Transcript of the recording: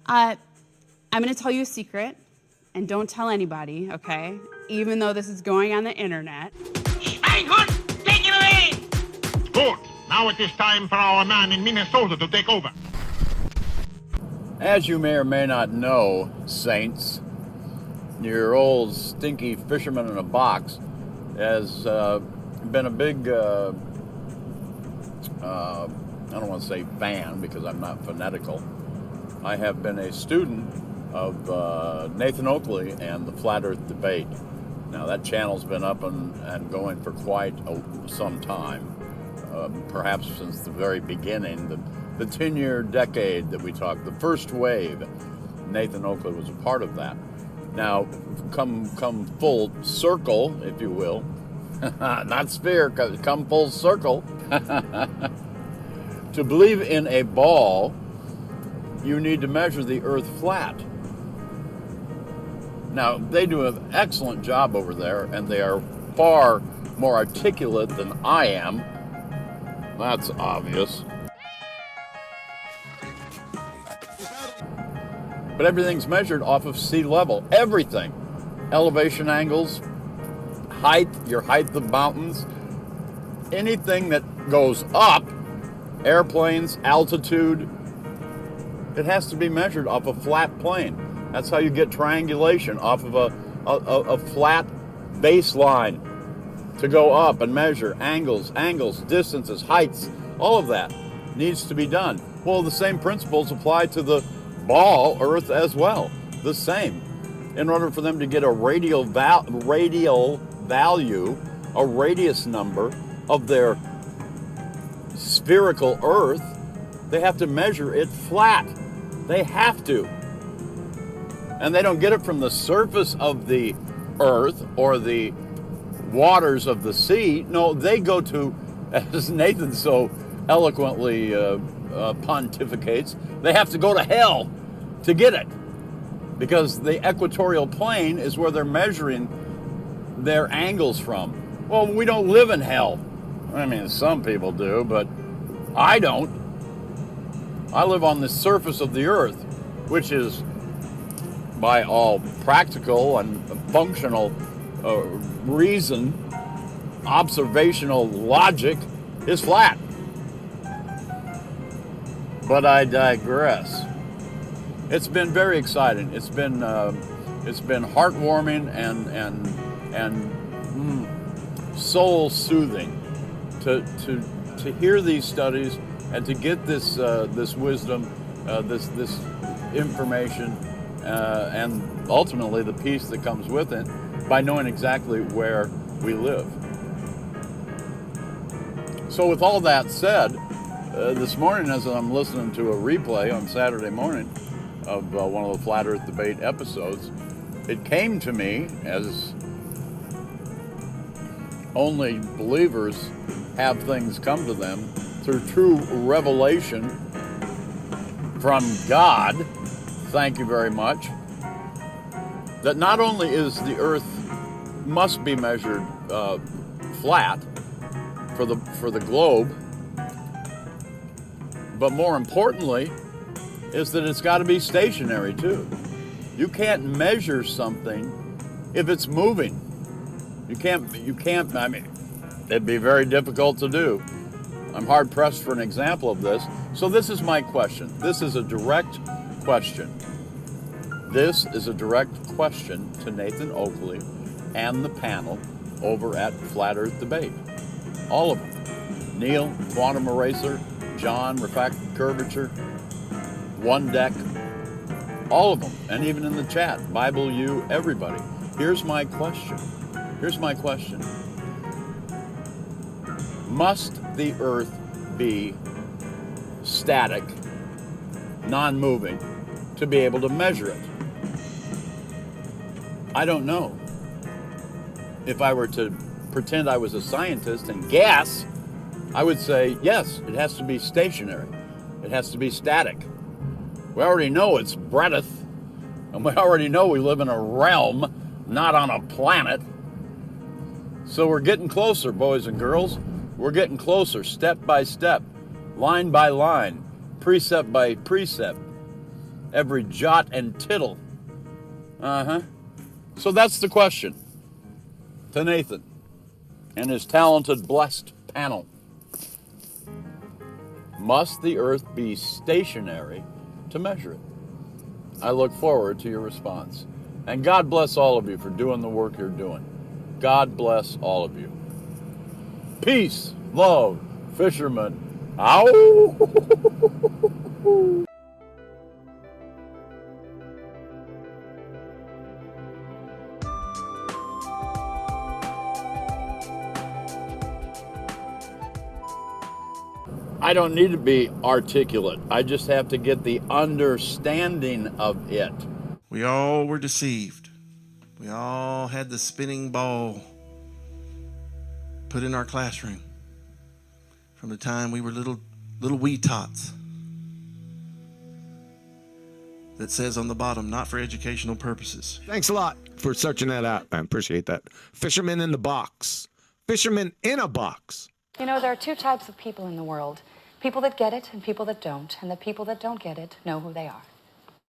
I'm going to tell you a secret, and don't tell anybody, okay? Even though this is going on the internet. Schweinhund, take it away! Good. Now it is time for our man in Minnesota to take over. As you may or may not know, Saints, your old stinky fisherman in a box has been a big, I don't want to say fan because I'm not fanatical. I have been a student of Nathan Oakley and the Flat Earth Debate. Now that channel's been up and going for quite some time, perhaps since the very beginning, the 10-year decade that we talked, the first wave. Nathan Oakley was a part of that. Now, come full circle, if you will, not sphere, come full circle, to believe in a ball, you need to measure the earth flat. Now, they do an excellent job over there, and they are far more articulate than I am. That's obvious. But everything's measured off of sea level. Everything. Elevation angles, height, your height of mountains, anything that goes up, airplanes, altitude, it has to be measured off a flat plane. That's how you get triangulation, off of a flat baseline to go up and measure angles, distances, heights, all of that needs to be done. Well, the same principles apply to the ball Earth as well. The same. In order for them to get a radial value, a radius number of their spherical Earth, they have to measure it flat. They have to. And they don't get it from the surface of the Earth or the waters of the sea. No, they go to, as Nathan so eloquently pontificates, they have to go to hell to get it, because the equatorial plane is where they're measuring their angles from. Well, we don't live in hell. I mean, some people do, but I don't. I live on the surface of the earth, which is, by all practical and functional reason, observational logic, is flat. But I digress. It's been very exciting. It's been heartwarming and soul soothing to hear these studies and to get this wisdom, this information, and ultimately the peace that comes with it by knowing exactly where we live. So with all that said, this morning as I'm listening to a replay on Saturday morning of one of the Flat Earth Debate episodes, it came to me, as only believers have things come to them through true revelation from God, thank you very much, that not only is the earth must be measured flat for the globe, but more importantly is that it's got to be stationary too. You can't measure something if it's moving. You can't, I mean, it'd be very difficult to do. I'm hard pressed for an example of this. So this is my question. This is a direct question. This is a direct question to Nathan Oakley and the panel over at Flat Earth Debate. All of them. Neil, Quantum Eraser, John, Refracted Curvature, One Deck, all of them, and even in the chat, Bible U, everybody. Here's my question. Must the earth be static, non-moving, to be able to measure it? I don't know. If I were to pretend I was a scientist and guess, I would say, yes, it has to be stationary. It has to be static. We already know it's breadth, and we already know we live in a realm, not on a planet. So we're getting closer, boys and girls. We're getting closer, step by step, line by line, precept by precept. every jot and tittle. So that's the question to Nathan and his talented, blessed panel. Must the earth be stationary to measure it? I look forward to your response. And God bless all of you for doing the work you're doing. God bless all of you. Peace, love, fishermen. Ow! I don't need to be articulate. I just have to get the understanding of it. We all were deceived. We all had the spinning ball put in our classroom from the time we were little wee tots that says on the bottom, not for educational purposes. Thanks a lot for searching that out. I appreciate that. Fisherman in the box. Fisherman in a box. You know, there are two types of people in the world. People that get it and people that don't. And the people that don't get it know who they are.